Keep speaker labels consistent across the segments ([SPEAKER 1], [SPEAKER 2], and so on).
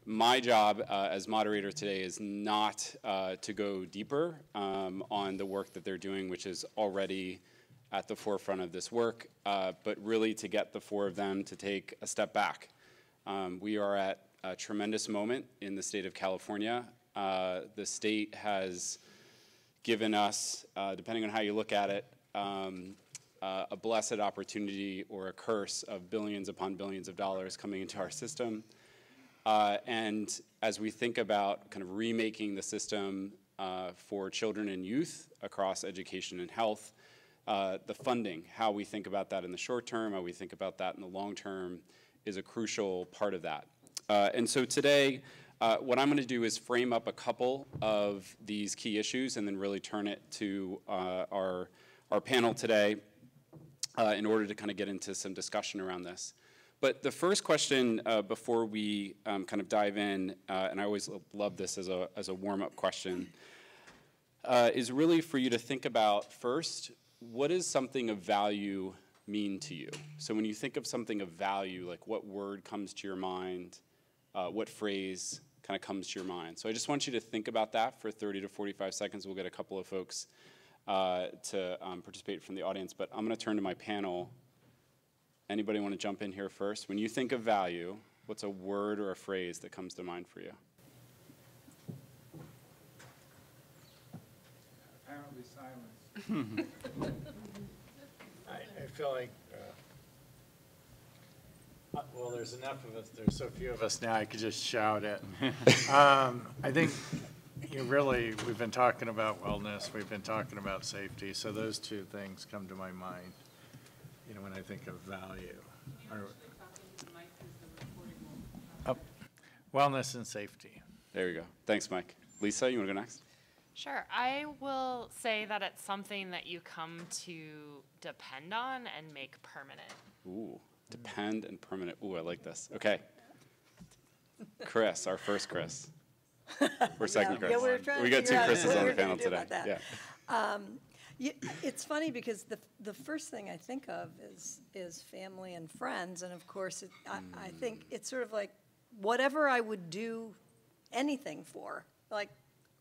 [SPEAKER 1] My job as moderator today is not to go deeper on the work that they're doing, which is already at the forefront of this work, but really to get the four of them to take a step back. We are at a tremendous moment in the state of California. The state has given us, depending on how you look at it, a blessed opportunity or a curse of billions upon billions of dollars coming into our system. And as we think about kind of remaking the system for children and youth across education and health, the funding, how we think about that in the short term, how we think about that in the long term, is a crucial part of that. And so today, what I'm going to do is frame up a couple of these key issues and then really turn it to our panel today in order to kind of get into some discussion around this. But the first question before we kind of dive in, and I always love this as a warm-up question, is really for you to think about first, what does something of value mean to you? So when you think of something of value, like what word comes to your mind, what phrase kind of comes to your mind? So I just want you to think about that for 30 to 45 seconds. We'll get a couple of folks to participate from the audience, but I'm going to turn to my panel. Anybody want to jump in here first? When you think of value, what's a word or a phrase that comes to mind for you?
[SPEAKER 2] Apparently silence. I feel like, well, there's enough of us, there's so few of us now, I could just shout it. I think we've been talking about wellness, we've been talking about safety, so those two things come to my mind, when I think of value. Wellness and safety.
[SPEAKER 1] There you go. Thanks, Mike. Lisa, you want to go next?
[SPEAKER 3] Sure. I will say that it's something that you come to depend on and make permanent.
[SPEAKER 1] Ooh, depend and permanent. Ooh, I like this. Okay. Chris, our first Chris. Or second Chris.
[SPEAKER 4] Yeah,
[SPEAKER 1] we got two Chris's on the panel today.
[SPEAKER 4] Yeah. It's funny because the first thing I think of is family and friends, and of course, I think it's sort of like whatever I would do anything for, like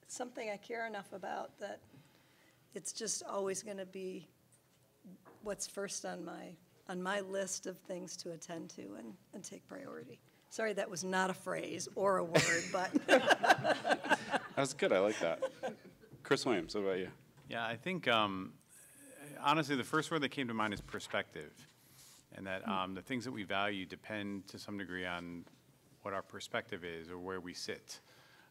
[SPEAKER 4] something I care enough about that it's just always going to be what's first on my list of things to attend to and take priority. Sorry, that was not a phrase or a word, but
[SPEAKER 1] That was good. I like that. Chris Williams, what about you?
[SPEAKER 5] Yeah, I think, honestly, the first word that came to mind is perspective, and that the things that we value depend to some degree on what our perspective is or where we sit.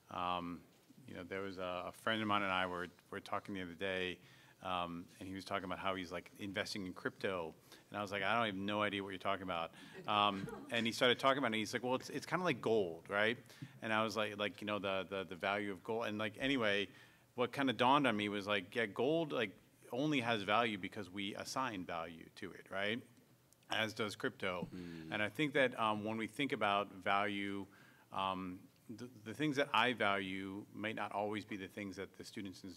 [SPEAKER 5] There was a friend of mine and I were talking the other day, and he was talking about how he's like investing in crypto, and I was like, I don't have no idea what you're talking about. And he started talking about it, and he's like, well, it's kind of like gold, right? And I was like the value of gold, and like anyway. What kind of dawned on me was like, yeah, gold like only has value because we assign value to it, right? As does crypto. And I think that when we think about value, the things that I value might not always be the things that the students and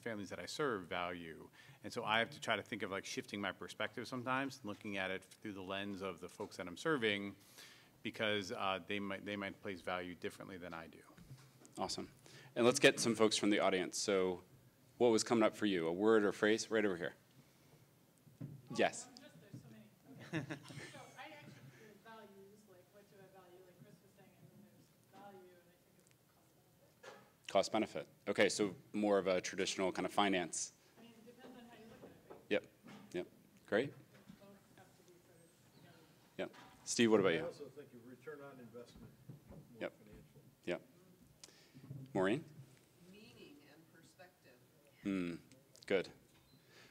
[SPEAKER 5] families that I serve value. And so I have to try to think of like shifting my perspective sometimes, looking at it through the lens of the folks that I'm serving, because they might place value differently than I do.
[SPEAKER 1] Awesome. And let's get some folks from the audience. So what was coming up for you? A word or phrase? Right over here. Yes.
[SPEAKER 6] There's so many. So I actually think values, like what do I value, like Chris was saying, and then there's value, and I think of cost benefit.
[SPEAKER 1] Cost benefit. Okay, so more of a traditional kind of finance.
[SPEAKER 6] I mean, it depends on how you look at it, right?
[SPEAKER 1] Yep. Great.
[SPEAKER 6] Both have to be sort of together.
[SPEAKER 1] Yep. Steve, what about you?
[SPEAKER 7] I also think of return on investment, more
[SPEAKER 1] Yep.
[SPEAKER 7] financial.
[SPEAKER 1] Yep. Maureen?
[SPEAKER 8] Meaning and perspective.
[SPEAKER 1] Good.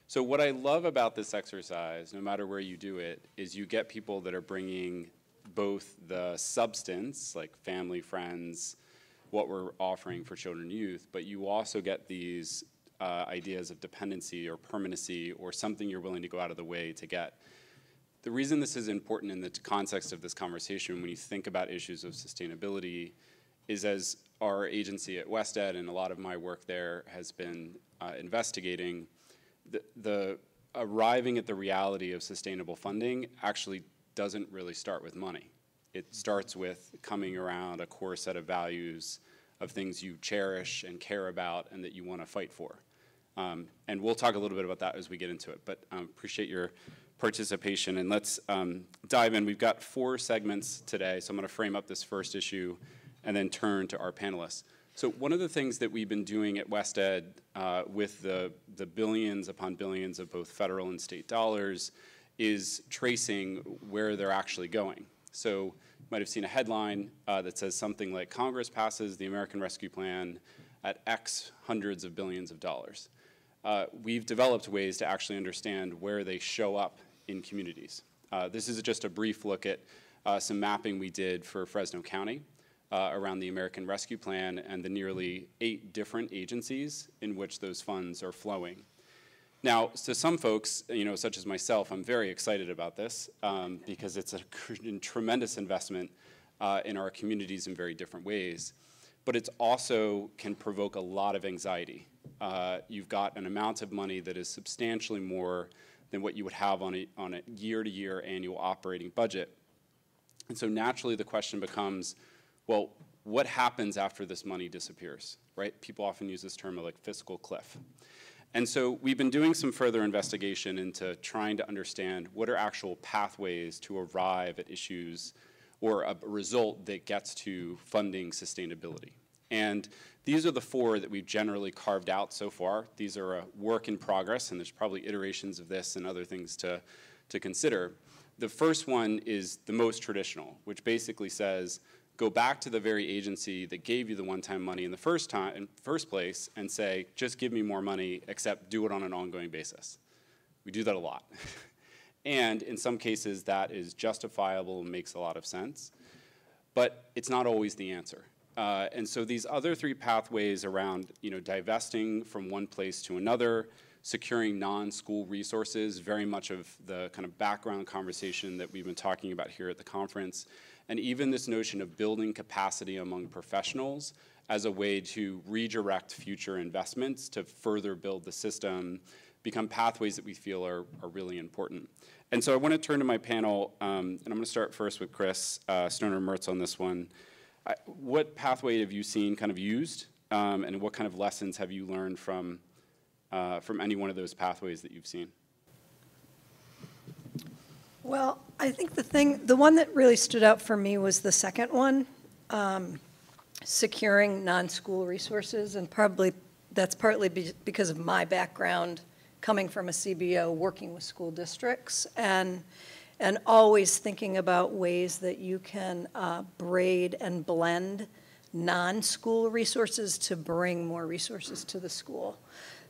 [SPEAKER 1] So what I love about this exercise, no matter where you do it, is you get people that are bringing both the substance, like family, friends, what we're offering for children and youth, but you also get these ideas of dependency or permanency or something you're willing to go out of the way to get. The reason this is important in the context of this conversation when you think about issues of sustainability is as our agency at WestEd and a lot of my work there has been investigating, the arriving at the reality of sustainable funding actually doesn't really start with money. It starts with coming around a core set of values of things you cherish and care about and that you want to fight for. And we'll talk a little bit about that as we get into it, but appreciate your participation. And let's dive in. We've got 4 segments today, so I'm going to frame up this first issue and then turn to our panelists. So one of the things that we've been doing at West Ed with the billions upon billions of both federal and state dollars is tracing where they're actually going. So you might have seen a headline that says something like, Congress passes the American Rescue Plan at X hundreds of billions of dollars. We've developed ways to actually understand where they show up in communities. This is just a brief look at some mapping we did for Fresno County around the American Rescue Plan and the nearly 8 different agencies in which those funds are flowing. Now, to some folks, such as myself, I'm very excited about this because it's a tremendous investment in our communities in very different ways. But it also can provoke a lot of anxiety. You've got an amount of money that is substantially more than what you would have on a year-to-year annual operating budget. And so naturally the question becomes, well, what happens after this money disappears, right? People often use this term of like fiscal cliff. And so we've been doing some further investigation into trying to understand what are actual pathways to arrive at issues or a result that gets to funding sustainability. And these are the 4 that we've generally carved out so far. These are a work in progress, and there's probably iterations of this and other things to consider. The first one is the most traditional, which basically says, go back to the very agency that gave you the one-time money in the first place and say, just give me more money, except do it on an ongoing basis. We do that a lot. And in some cases, that is justifiable and makes a lot of sense. But it's not always the answer. And so these other 3 pathways around divesting from one place to another, securing non-school resources, very much of the kind of background conversation that we've been talking about here at the conference, and even this notion of building capacity among professionals as a way to redirect future investments to further build the system, become pathways that we feel are really important. And so I want to turn to my panel, and I'm going to start first with Chris Stoner-Mertz on this one. What pathway have you seen kind of used, and what kind of lessons have you learned from any one of those pathways that you've seen?
[SPEAKER 4] Well, I think the one that really stood out for me was the second one, securing non-school resources, and that's partly because of my background coming from a CBO, working with school districts, and always thinking about ways that you can braid and blend non-school resources to bring more resources to the school.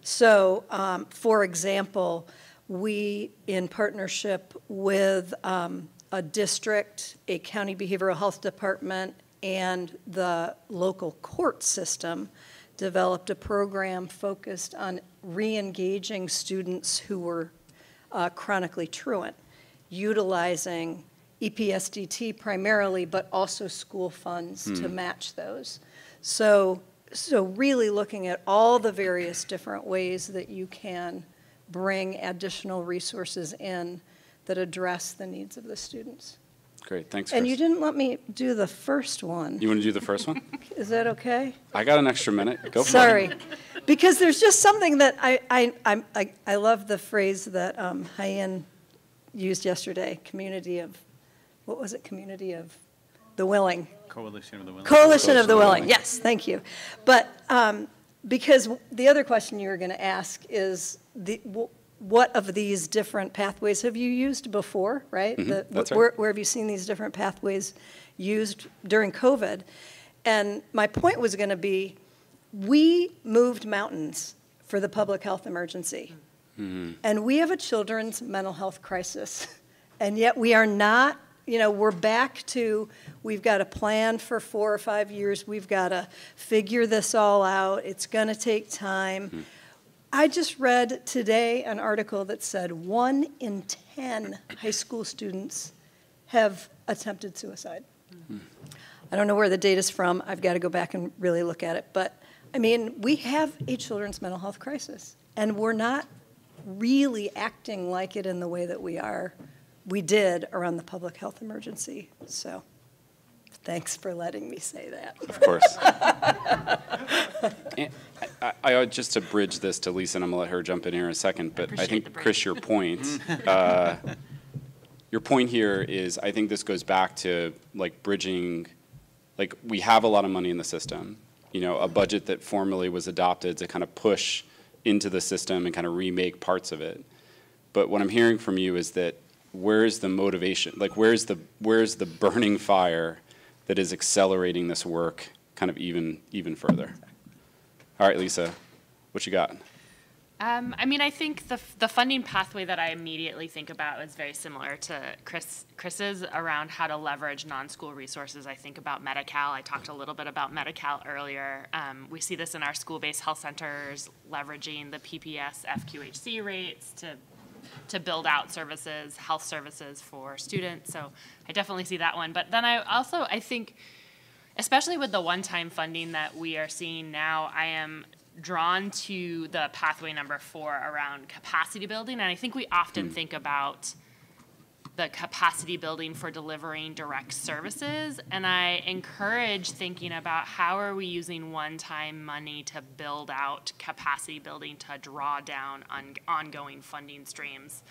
[SPEAKER 4] So, for example, we, in partnership with a district, a county behavioral health department, and the local court system, developed a program focused on re-engaging students who were chronically truant, utilizing EPSDT primarily, but also school funds to match those. So really looking at all the various different ways that you can bring additional resources in that address the needs of the students.
[SPEAKER 1] Great, thanks, Chris.
[SPEAKER 4] And you didn't let me do the first one.
[SPEAKER 1] You want to do the first one?
[SPEAKER 4] Is that okay?
[SPEAKER 1] I got an extra minute. Go for it.
[SPEAKER 4] Sorry. Because there's just something that I love the phrase that Hyen used yesterday, community of, what was it, community of the willing?
[SPEAKER 5] Coalition of the willing.
[SPEAKER 4] Coalition of the willing, yes, thank you. But because the other question you were going to ask is, what of these different pathways have you used before, right?
[SPEAKER 1] That's right.
[SPEAKER 4] Where have you seen these different pathways used during COVID? And my point was going to be, we moved mountains for the public health emergency. And we have a children's mental health crisis. And yet we are not, we're back to, we've got a plan for 4 or 5 years. We've got to figure this all out. It's going to take time. I just read today an article that said 1 in 10 high school students have attempted suicide. I don't know where the data's from. I've got to go back and really look at it. But, I mean, we have a children's mental health crisis, and we're not really acting like it in the way that we did around the public health emergency. So Thanks for letting me say that.
[SPEAKER 1] Of course. And I just to bridge this to Lisa, and I'm gonna let her jump in here in a second, but I think, Chris, your point here is, I think this goes back to like bridging, like we have a lot of money in the system, you know, a budget that formally was adopted to kind of push into the system and kind of remake parts of it. But what I'm hearing from you is that where's the motivation? Like where's the burning fire that is accelerating this work kind of even further? All right, Lisa, what you got?
[SPEAKER 3] I mean, I think the funding pathway that I immediately think about is very similar to Chris's around how to leverage non-school resources. I think about Medi-Cal. I talked a little bit about Medi-Cal earlier. We see this in our school-based health centers, leveraging the PPS FQHC rates to build out services, health services for students. So I definitely see that one. But then I think, especially with the one-time funding that we are seeing now, I am drawn to the pathway number 4 around capacity building. And I think we often think about the capacity building for delivering direct services. And I encourage thinking about how are we using one-time money to build out capacity building to draw down on ongoing funding streams,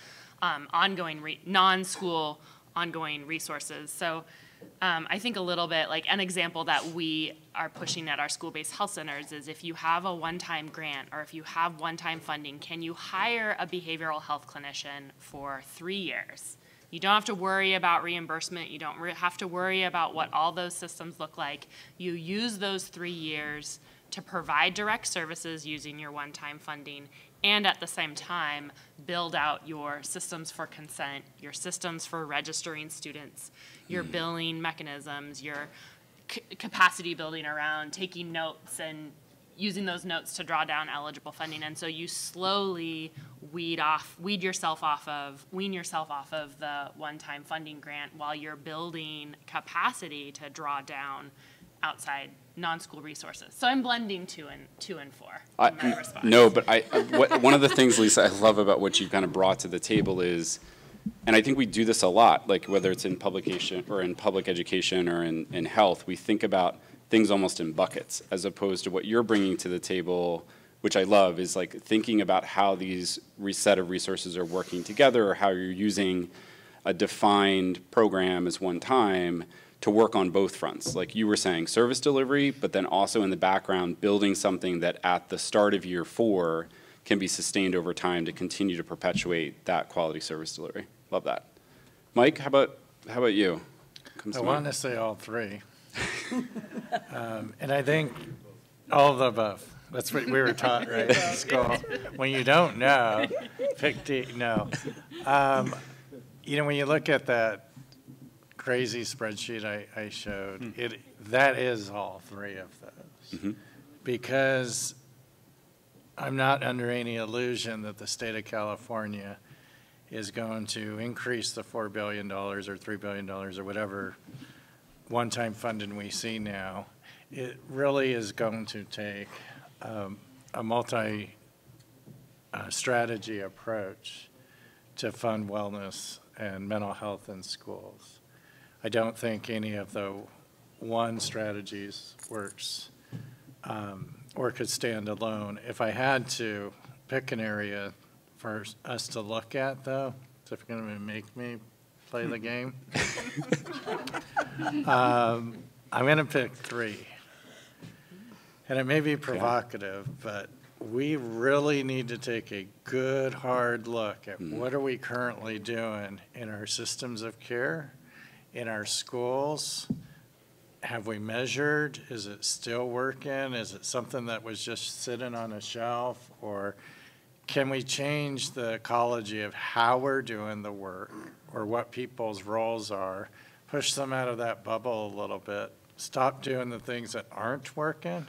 [SPEAKER 3] non-school ongoing resources. So I think a little bit like an example that we are pushing at our school-based health centers is if you have a one-time grant or if you have one-time funding, can you hire a behavioral health clinician for 3 years? You don't have to worry about reimbursement. You don't have to worry about what all those systems look like. You use those 3 years to provide direct services using your one-time funding, and at the same time, build out your systems for consent, your systems for registering students, your billing mechanisms, your capacity building around taking notes and using those notes to draw down eligible funding. And so you slowly wean yourself off of the one-time funding grant while you're building capacity to draw down outside non-school resources. So I'm blending two and four in my response.
[SPEAKER 1] No, but one of the things, Lisa, I love about what you kind of brought to the table is, and I think we do this a lot, like whether it's in publication or in public education or in health, we think about things almost in buckets, as opposed to what you're bringing to the table, which I love, is like thinking about how these set of resources are working together, or how you're using a defined program as one time to work on both fronts. Like you were saying, service delivery, but then also in the background, building something that at the start of year 4 can be sustained over time to continue to perpetuate that quality service delivery. Love that. Mike, how about you?
[SPEAKER 2] I want to say all three. And I think all of the above. That's what we were taught, right, in school. When you don't know, pick D. No. You know, when you look at that crazy spreadsheet I showed, that is all three of those. Mm-hmm. Because I'm not under any illusion that the state of California is going to increase the $4 billion or $3 billion or whatever one-time funding we see now. It really is going to take a multi-strategy approach to fund wellness and mental health in schools. I don't think any of the one strategies works or could stand alone. If I had to pick an area for us to look at, though, if you're going to make me play the game, I'm going to pick 3. And it may be provocative, but we really need to take a good, hard look at what are we currently doing in our systems of care, in our schools. Have we measured? Is it still working? Is it something that was just sitting on a shelf? Or can we change the ecology of how we're doing the work or what people's roles are, push them out of that bubble a little bit, stop doing the things that aren't working,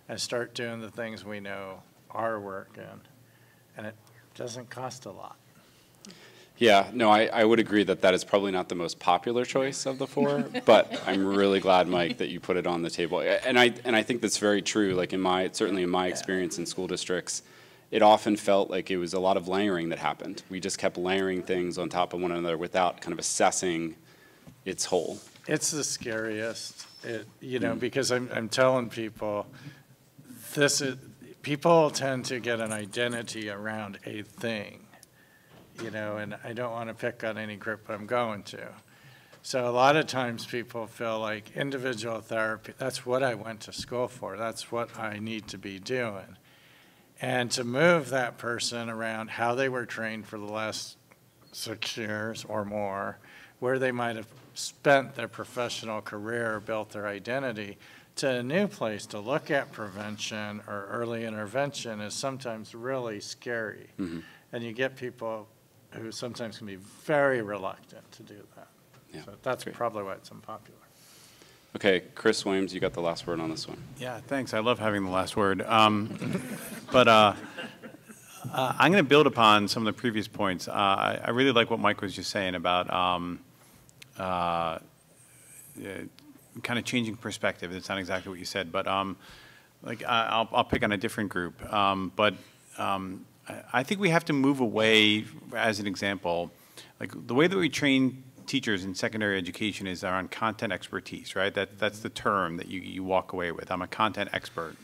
[SPEAKER 2] and start doing the things we know are working? And it doesn't cost a lot.
[SPEAKER 1] Yeah, no, I would agree that that is probably not the most popular choice of the 4, but I'm really glad, Mike, that you put it on the table. And I think that's very true. Like certainly in my experience in school districts, it often felt like it was a lot of layering that happened. We just kept layering things on top of one another without kind of assessing its whole.
[SPEAKER 2] It's the scariest. You know, because I'm telling people, people tend to get an identity around a thing, you know, and I don't want to pick on any group, but I'm going to. So a lot of times people feel like individual therapy, that's what I went to school for, that's what I need to be doing. And to move that person around how they were trained for the last 6 years or more, where they might have spent their professional career, built their identity, to a new place to look at prevention or early intervention is sometimes really scary.
[SPEAKER 1] Mm-hmm.
[SPEAKER 2] And you get people who sometimes can be very reluctant to do that.
[SPEAKER 1] Yeah,
[SPEAKER 2] so that's
[SPEAKER 1] great.
[SPEAKER 2] probably why it's unpopular.
[SPEAKER 1] Okay, Chris Williams, you got the last word on this one.
[SPEAKER 5] Yeah, thanks. I love having the last word. But I'm going to build upon some of the previous points. I really like what Mike was just saying about kind of changing perspective. It's not exactly what you said, but like I'll pick on a different group. But I think we have to move away, as an example, like the way that we train teachers in secondary education is on content expertise, right? That's the term that you walk away with. I'm a content expert.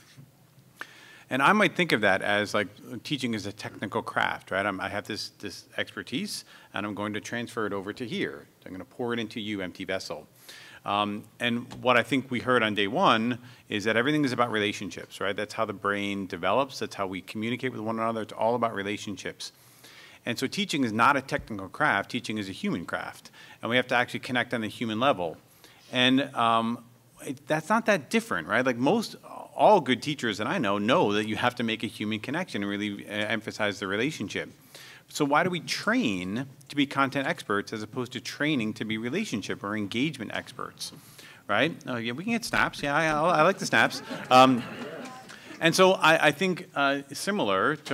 [SPEAKER 5] And I might think of that as like teaching is a technical craft, right? I have this expertise, and I'm going to transfer it over to here. I'm going to pour it into you, empty vessel. And what I think we heard on day one is that everything is about relationships, right? That's how the brain develops. That's how we communicate with one another. It's all about relationships. And so teaching is not a technical craft. Teaching is a human craft. And we have to actually connect on the human level. And that's not that different, right? Like all good teachers that I know that you have to make a human connection and really emphasize the relationship. So why do we train to be content experts as opposed to training to be relationship or engagement experts, right? Oh, yeah, we can get snaps. Yeah, I like the snaps. And so I think similar to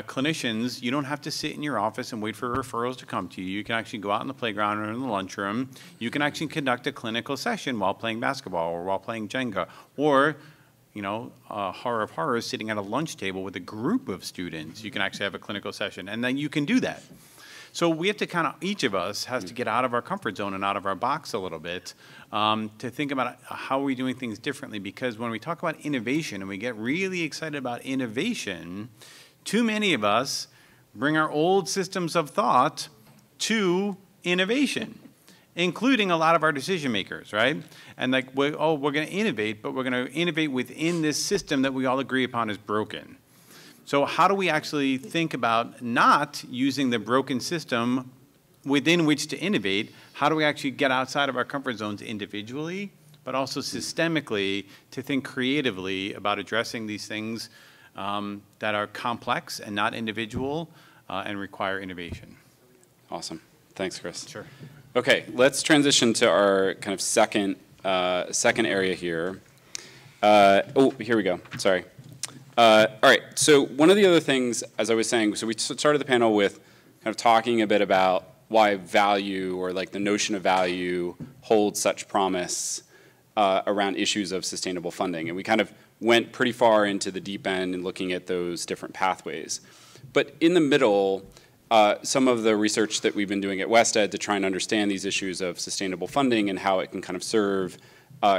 [SPEAKER 5] clinicians, you don't have to sit in your office and wait for referrals to come to you. You can actually go out in the playground or in the lunchroom. You can actually conduct a clinical session while playing basketball or while playing Jenga, or you know, horror of horrors, sitting at a lunch table with a group of students. You can actually have a clinical session, and then you can do that. So we have to kind of, each of us has to get out of our comfort zone and out of our box a little bit to think about how are we doing things differently, because when we talk about innovation and we get really excited about innovation, too many of us bring our old systems of thought to innovation, including a lot of our decision makers, right? And like, we're going to innovate, but we're going to innovate within this system that we all agree upon is broken. So how do we actually think about not using the broken system within which to innovate? How do we actually get outside of our comfort zones individually, but also systemically to think creatively about addressing these things that are complex and not individual and require innovation?
[SPEAKER 1] Awesome. Thanks, Chris.
[SPEAKER 5] Sure.
[SPEAKER 1] Okay, let's transition to our kind of second area here. Oh, here we go. Sorry. All right, so one of the other things, as I was saying, so we started the panel with kind of talking a bit about why value, or like the notion of value, holds such promise around issues of sustainable funding. And we kind of went pretty far into the deep end in looking at those different pathways. But in the middle, some of the research that we've been doing at WestEd to try and understand these issues of sustainable funding and how it can kind of serve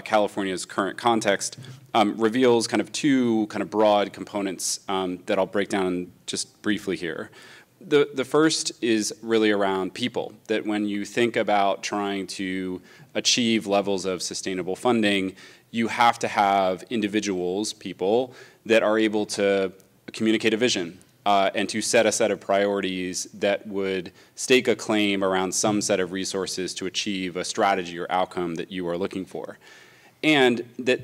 [SPEAKER 1] California's current context reveals kind of two kind of broad components that I'll break down just briefly here. The first is really around people, that when you think about trying to achieve levels of sustainable funding, you have to have individuals, people, that are able to communicate a vision and to set a set of priorities that would stake a claim around some set of resources to achieve a strategy or outcome that you are looking for. And that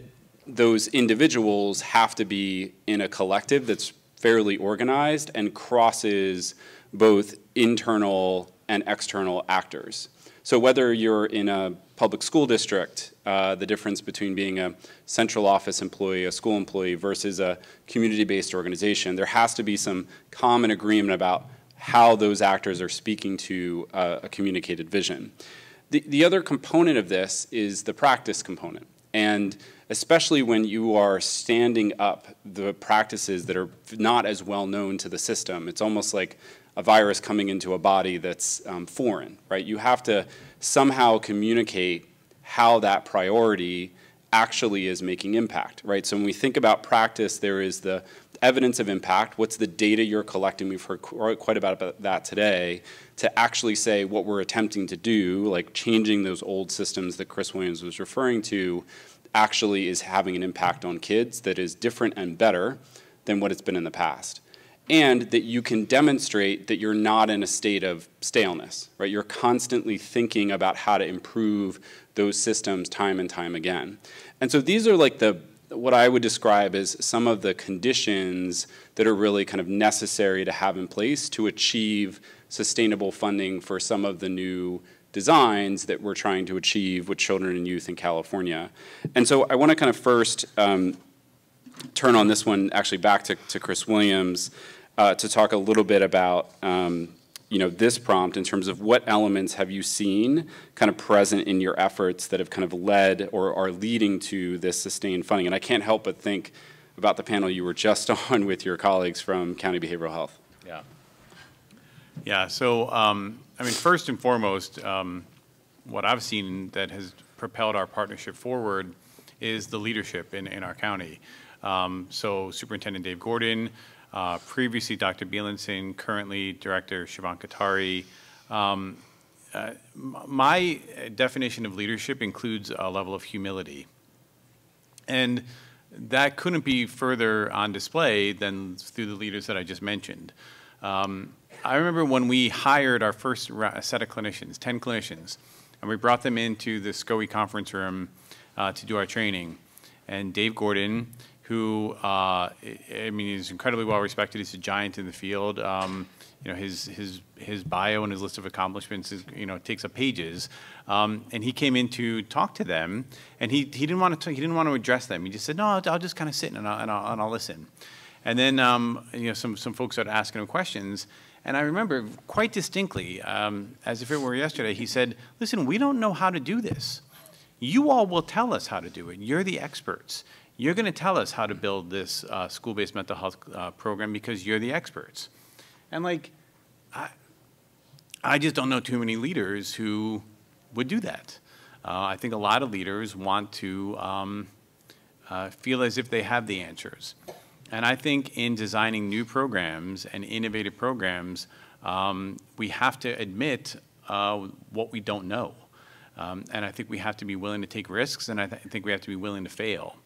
[SPEAKER 1] those individuals have to be in a collective that's fairly organized and crosses both internal and external actors. So whether you're in a public school district, the difference between being a central office employee, a school employee, versus a community-based organization, there has to be some common agreement about how those actors are speaking to a communicated vision. The other component of this is the practice component. And especially when you are standing up the practices that are not as well known to the system, it's almost like a virus coming into a body that's foreign, right? You have to somehow communicate how that priority actually is making impact, right? So when we think about practice, there is the evidence of impact. What's the data you're collecting? We've heard quite about that today, to actually say what we're attempting to do, like changing those old systems that Chris Williams was referring to, actually is having an impact on kids that is different and better than what it's been in the past. And that you can demonstrate that you're not in a state of staleness, right? You're constantly thinking about how to improve those systems time and time again. And so these are like what I would describe as some of the conditions that are really kind of necessary to have in place to achieve sustainable funding for some of the new designs that we're trying to achieve with children and youth in California. And so I want to kind of first turn on this one actually back to Chris Williams to talk a little bit about this prompt in terms of what elements have you seen kind of present in your efforts that have kind of led or are leading to this sustained funding. And I can't help but think about the panel you were just on with your colleagues from County Behavioral Health.
[SPEAKER 5] Yeah. Yeah, so first and foremost, what I've seen that has propelled our partnership forward is the leadership in our county. So Superintendent Dave Gordon, previously Dr. Bielenson, currently Director Siobhan Katari. My definition of leadership includes a level of humility. And that couldn't be further on display than through the leaders that I just mentioned. I remember when we hired our first set of clinicians, 10 clinicians, and we brought them into the SCOE conference room to do our training. And Dave Gordon, who, he's incredibly well respected. He's a giant in the field. His bio and his list of accomplishments is, takes up pages. And he came in to talk to them, and he didn't want to address them. He just said, "No, I'll just kind of sit and I'll listen." And then some folks started asking him questions, and I remember quite distinctly, as if it were yesterday, he said, "Listen, we don't know how to do this. You all will tell us how to do it. You're the experts. You're going to tell us how to build this school-based mental health program because you're the experts." And I just don't know too many leaders who would do that. I think a lot of leaders want to feel as if they have the answers. And I think in designing new programs and innovative programs, we have to admit what we don't know. And I think we have to be willing to take risks, and I think we have to be willing to fail.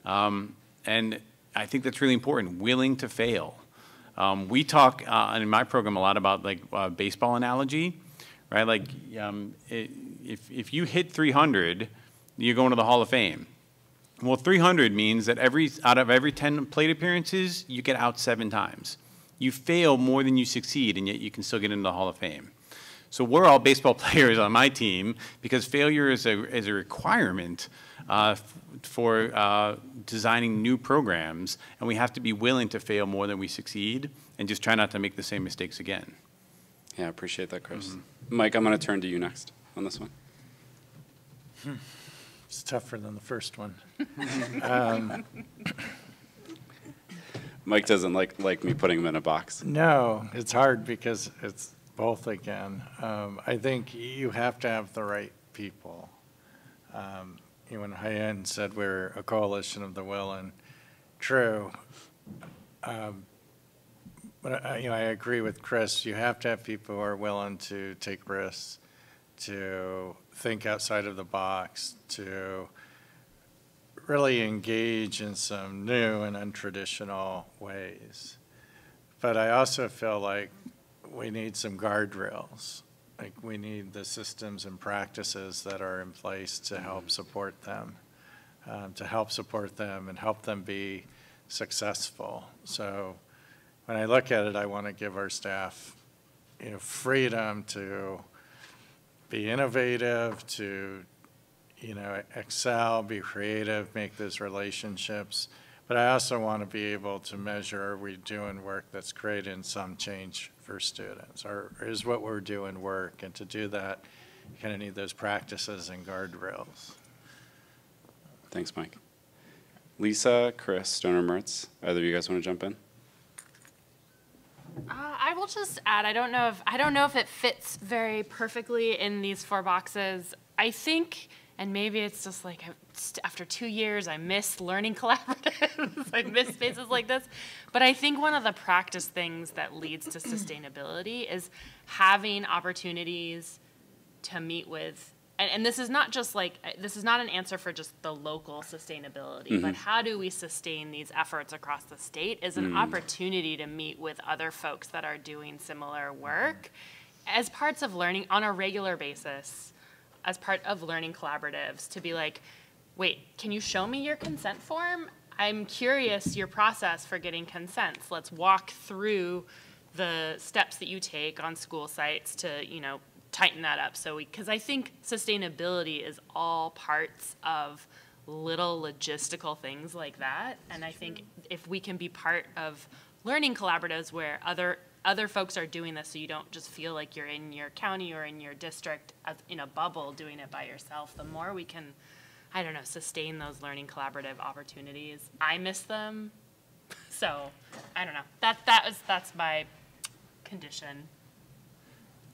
[SPEAKER 5] And I think that's really important, willing to fail. We talk in my program a lot about baseball analogy, right? If you hit 300, you're going to the Hall of Fame. Well, 300 means that out of every 10 plate appearances, you get out 7 times. You fail more than you succeed, and yet you can still get into the Hall of Fame. So we're all baseball players on my team because failure is a requirement for designing new programs, and we have to be willing to fail more than we succeed and just try not to make the same mistakes again.
[SPEAKER 1] Yeah, I appreciate that, Chris. Mike, I'm going to turn to you next on this one.
[SPEAKER 2] It's tougher than the first one.
[SPEAKER 1] Mike doesn't like me putting him in a box.
[SPEAKER 2] No, it's hard because it's both again. I think you have to have the right people. When Hyen said we're a coalition of the willing, true. But I agree with Chris. You have to have people who are willing to take risks, to think outside of the box, to really engage in some new and untraditional ways. But I also feel like we need some guardrails. Like we need the systems and practices that are in place to help support them, and help them be successful. So when I look at it, I want to give our staff, freedom to be innovative, to, excel, be creative, make those relationships. But I also want to be able to measure, are we doing work that's creating some change for students? Or is what we're doing work? And to do that, you kind of need those practices and guardrails.
[SPEAKER 1] Thanks, Mike. Lisa, Chris, Stoner-Mertz, either of you guys want to jump in?
[SPEAKER 3] I will just add, I don't know if it fits very perfectly in these 4 boxes. I think And maybe it's just like after 2 years, I miss learning collaboratives. I miss spaces like this. But I think one of the practice things that leads to sustainability is having opportunities to meet with, and this is not just like, this is not an answer for just the local sustainability, but how do we sustain these efforts across the state is an opportunity to meet with other folks that are doing similar work as parts of learning on a regular basis, as part of learning collaboratives, to be like, wait, can you show me your consent form? I'm curious your process for getting consents. Let's walk through the steps that you take on school sites to, you know, tighten that up. So because I think sustainability is all parts of little logistical things like that. And I think if we can be part of learning collaboratives where other folks are doing this, so you don't just feel like you're in your county or in your district in a bubble doing it by yourself, the more we can, I don't know, sustain those learning collaborative opportunities. I miss them, so I don't know. That's my condition.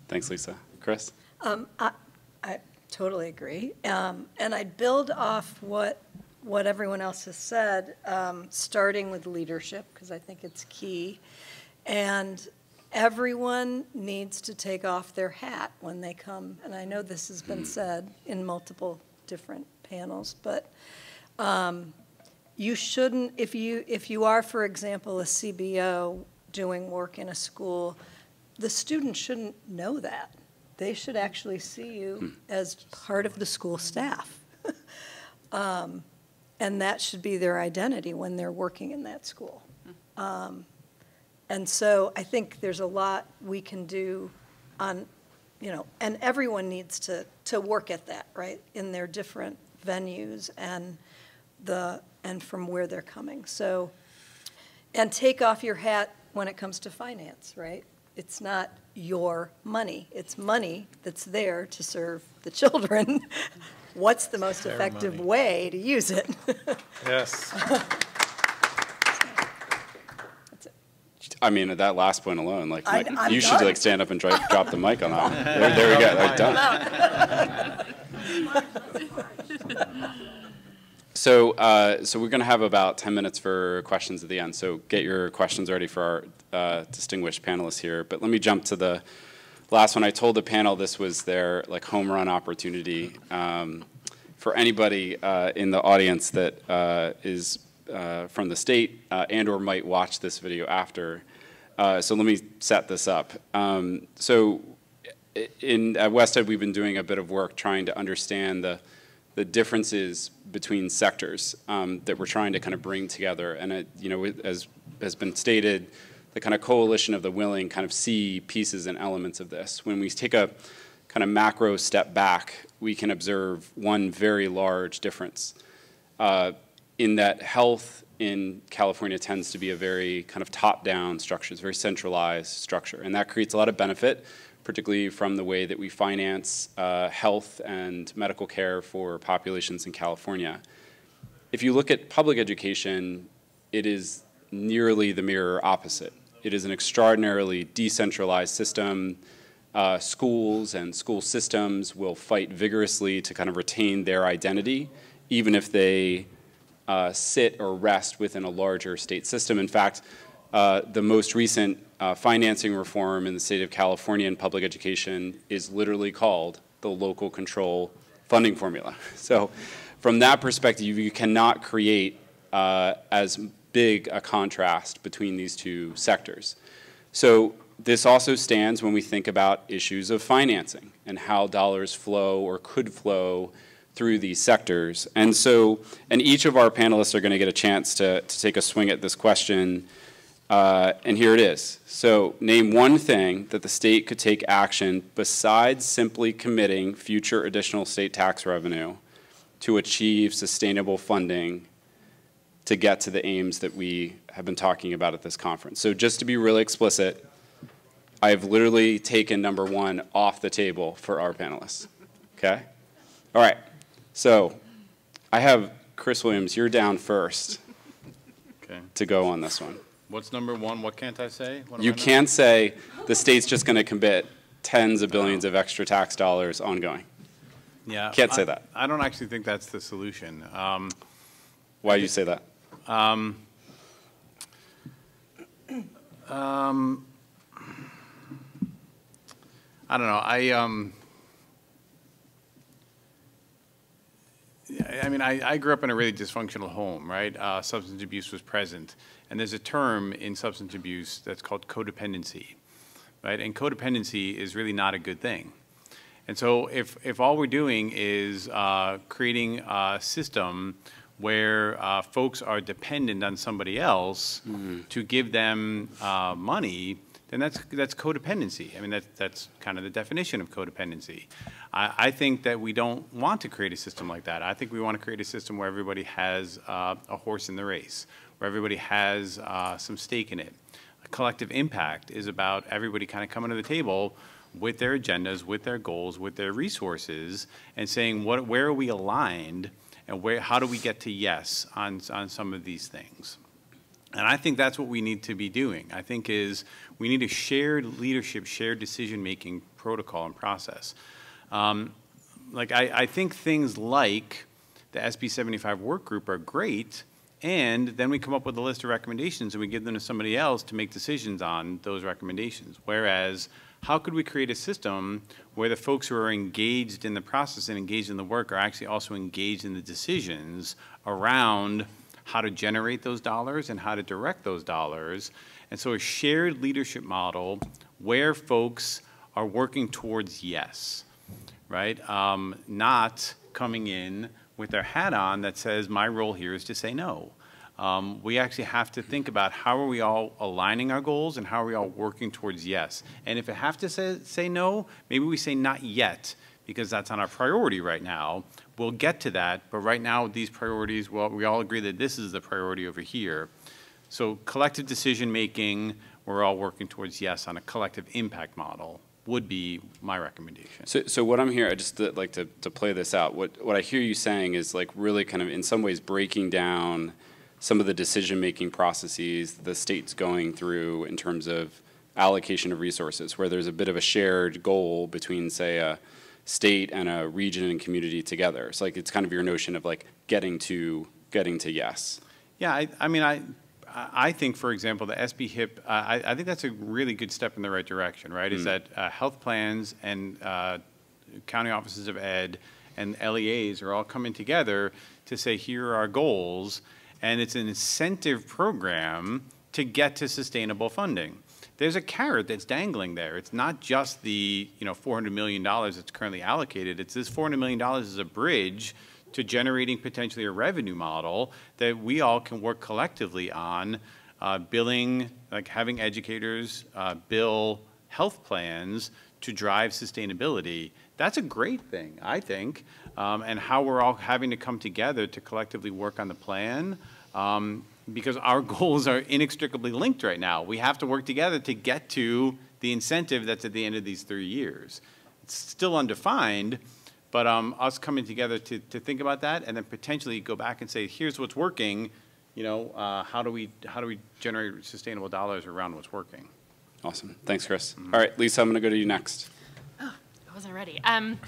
[SPEAKER 1] Thanks, Lisa. Chris?
[SPEAKER 4] I totally agree. And I'd build off what everyone else has said, starting with leadership, because I think it's key. And everyone needs to take off their hat when they come. And I know this has been said in multiple different panels, but you shouldn't, if you are, for example, a CBO doing work in a school, the students shouldn't know that. They should actually see you as part of the school staff. And that should be their identity when they're working in that school. And so I think there's a lot we can do on, you know, and everyone needs to work at that, right, in their different venues and from where they're coming. So, and take off your hat when it comes to finance, right? It's not your money. It's money that's there to serve the children. What's the most effective way to use it?
[SPEAKER 2] Yes.
[SPEAKER 1] I mean, at that last point alone, like,
[SPEAKER 4] I'm
[SPEAKER 1] you should
[SPEAKER 4] done.
[SPEAKER 1] like stand up and drop the mic on that one. There we go. Done. So we're going to have about 10 minutes for questions at the end. So get your questions ready for our distinguished panelists here. But let me jump to the last one. I told the panel this was their like home run opportunity. For anybody in the audience that is from the state and or might watch this video after. So let me set this up. So at Westhead, we've been doing a bit of work trying to understand the differences between sectors that we're trying to kind of bring together. And you know, as has been stated, the kind of coalition of the willing kind of see pieces and elements of this. When we take a kind of macro step back, we can observe one very large difference in that health in California tends to be a very kind of top-down structure. It's a very centralized structure, and that creates a lot of benefit, particularly from the way that we finance health and medical care for populations in California. If you look at public education, it is nearly the mirror opposite. It is an extraordinarily decentralized system. Schools and school systems will fight vigorously to kind of retain their identity, even if they sit or rest within a larger state system. In fact, the most recent financing reform in the state of California in public education is literally called the local control funding formula. So from that perspective, you cannot create as big a contrast between these two sectors. So this also stands when we think about issues of financing and how dollars flow or could flow through these sectors. And so, and each of our panelists are going to get a chance to take a swing at this question. And here it is. So name one thing that the state could take action besides simply committing future additional state tax revenue to achieve sustainable funding to get to the aims that we have been talking about at this conference. So just to be really explicit, I've literally taken number one off the table for our panelists, okay? All right, so I have Chris Williams, you're down first to go on this one.
[SPEAKER 5] What's number one? What can't I say?
[SPEAKER 1] You can't say the state's just going to commit tens of billions of extra tax dollars ongoing.
[SPEAKER 5] Yeah.
[SPEAKER 1] Can't say that.
[SPEAKER 5] I don't actually think that's the solution.
[SPEAKER 1] Why do you say that?
[SPEAKER 5] I don't know. I mean, I grew up in a really dysfunctional home, right? Substance abuse was present. And there's a term in substance abuse that's called codependency, right? And codependency is really not a good thing. And so if all we're doing is creating a system where folks are dependent on somebody else to give them money, then that's codependency. I mean, that's kind of the definition of codependency. I think that we don't want to create a system like that. I think we want to create a system where everybody has a horse in the race, where everybody has some stake in it. A collective impact is about everybody kind of coming to the table with their agendas, with their goals, with their resources, and saying where are we aligned, and how do we get to yes on some of these things. And I think that's what we need to be doing. I think we need a shared leadership, shared decision-making protocol and process. I think things like the SB 75 work group are great, and then we come up with a list of recommendations and we give them to somebody else to make decisions on those recommendations. Whereas, how could we create a system where the folks who are engaged in the process and engaged in the work are actually also engaged in the decisions around how to generate those dollars and how to direct those dollars? And so a shared leadership model where folks are working towards yes, right? Not coming in with their hat on that says, my role here is to say no. We actually have to think about how are we all aligning our goals and how are we all working towards yes. And if it have to say no, maybe we say not yet, because that's on our priority right now. We'll get to that, but right now these priorities, well, we all agree that this is the priority over here. So collective decision making, we're all working towards yes on a collective impact model would be my recommendation.
[SPEAKER 1] So what I'm hearing, I just like to play this out. What I hear you saying is like really kind of in some ways breaking down some of the decision-making processes the state's going through in terms of allocation of resources, where there's a bit of a shared goal between, say, a state and a region and community together. So like it's kind of your notion of like getting to yes.
[SPEAKER 5] Yeah, I think, for example, the SB HIP, I think that's a really good step in the right direction, right? Is that health plans and county offices of ed and LEAs are all coming together to say, here are our goals, and it's an incentive program to get to sustainable funding. There's a carrot that's dangling there. It's not just the $400 million that's currently allocated. It's this $400 million is a bridge to generating potentially a revenue model that we all can work collectively on, billing, like having educators bill health plans to drive sustainability. That's a great thing, I think, and how we're all having to come together to collectively work on the plan, because our goals are inextricably linked right now. We have to work together to get to the incentive that's at the end of these 3 years. It's still undefined, but us coming together to think about that and then potentially go back and say, here's what's working, how do we generate sustainable dollars around what's working?
[SPEAKER 1] Awesome. Thanks, Chris. All right, Lisa, I'm going to go to you next.
[SPEAKER 3] Oh, I wasn't ready. I'm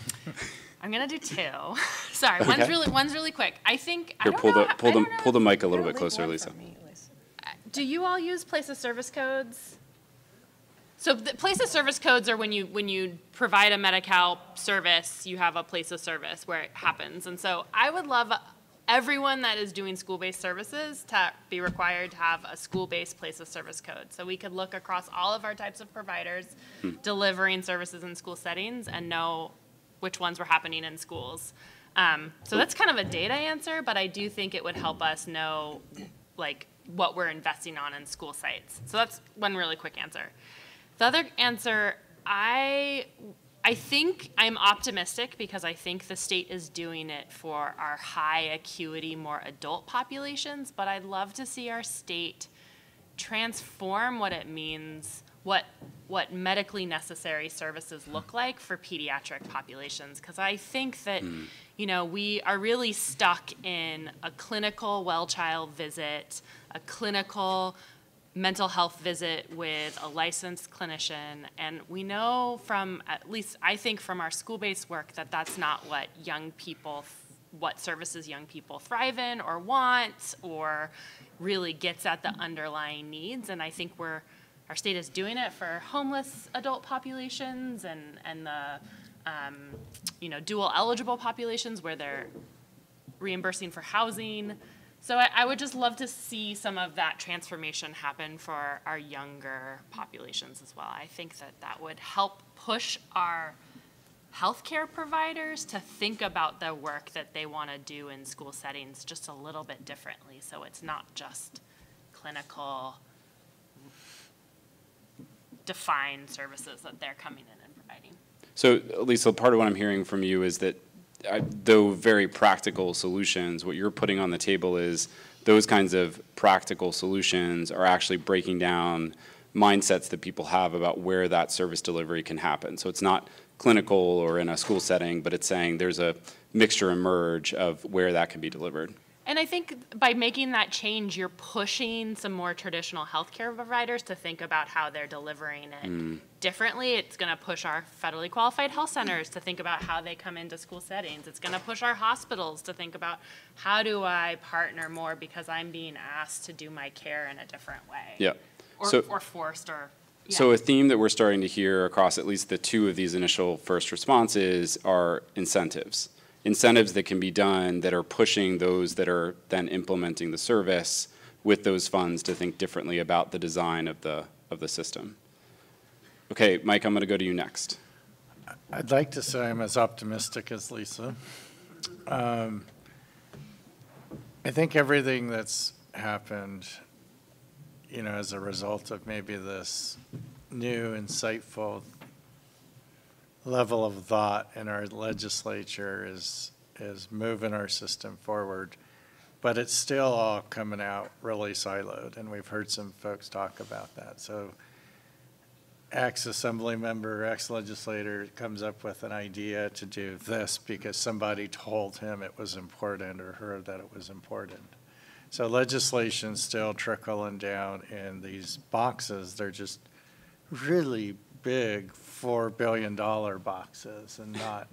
[SPEAKER 3] going to do two. Sorry, one's really quick. I think,
[SPEAKER 1] Here, pull the mic a little bit closer, Lisa.
[SPEAKER 3] Do you all use place of service codes? So the place of service codes are when you provide a Medi-Cal service, you have a place of service where it happens. And so I would love everyone that is doing school-based services to be required to have a school-based place of service code. So we could look across all of our types of providers delivering services in school settings and know which ones were happening in schools. So that's kind of a data answer, but I do think it would help us know like what we're investing on in school sites. So that's one really quick answer. The other answer, I think I'm optimistic because I think the state is doing it for our high acuity, more adult populations, but I'd love to see our state transform what it means, what medically necessary services look like for pediatric populations. Because I think that, we are really stuck in a clinical well child visit, a clinical mental health visit with a licensed clinician. And we know from, at least I think from our school-based work, that that's not what what services young people thrive in or want, or really gets at the underlying needs. And I think our state is doing it for homeless adult populations and the dual eligible populations where they're reimbursing for housing. So I would just love to see some of that transformation happen for our younger populations as well. I think that would help push our healthcare providers to think about the work that they want to do in school settings just a little bit differently. So it's not just clinical defined services that they're coming in and providing.
[SPEAKER 1] So, Lisa, part of what I'm hearing from you is that though very practical solutions, what you're putting on the table is those kinds of practical solutions are actually breaking down mindsets that people have about where that service delivery can happen. So it's not clinical or in a school setting, but it's saying there's a mixture and merge of where that can be delivered.
[SPEAKER 3] And I think by making that change, you're pushing some more traditional healthcare providers to think about how they're delivering it differently. It's going to push our federally qualified health centers to think about how they come into school settings. It's going to push our hospitals to think about how do I partner more because I'm being asked to do my care in a different way.
[SPEAKER 1] Yeah.
[SPEAKER 3] Or forced or. Yeah.
[SPEAKER 1] So a theme that we're starting to hear across at least the two of these initial first responses are incentives. Incentives that can be done that are pushing those that are then implementing the service with those funds to think differently about the design of the system. Okay, Mike, I'm going to go to you next.
[SPEAKER 2] I'd like to say I'm as optimistic as Lisa. I think everything that's happened, as a result of maybe this new, insightful level of thought in our legislature is moving our system forward. But it's still all coming out really siloed, and we've heard some folks talk about that. So X assembly member, X legislator comes up with an idea to do this because somebody told him it was important or her that it was important. So legislation's still trickling down in these boxes. They're just really big $4 billion boxes and not,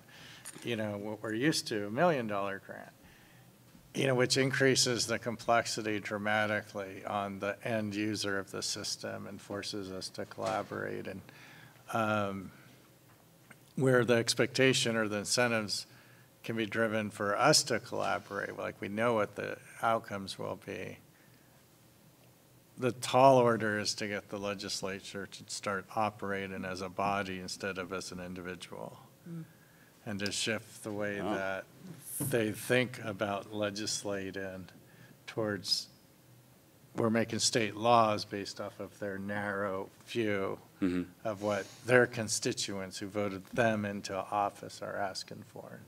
[SPEAKER 2] what we're used to, $1 million grant, which increases the complexity dramatically on the end user of the system and forces us to collaborate. And where the expectation or the incentives can be driven for us to collaborate, like we know what the outcomes will be. The tall order is to get the legislature to start operating as a body instead of as an individual, and to shift the way that they think about legislating towards we're making state laws based off of their narrow view of what their constituents who voted them into office are asking for.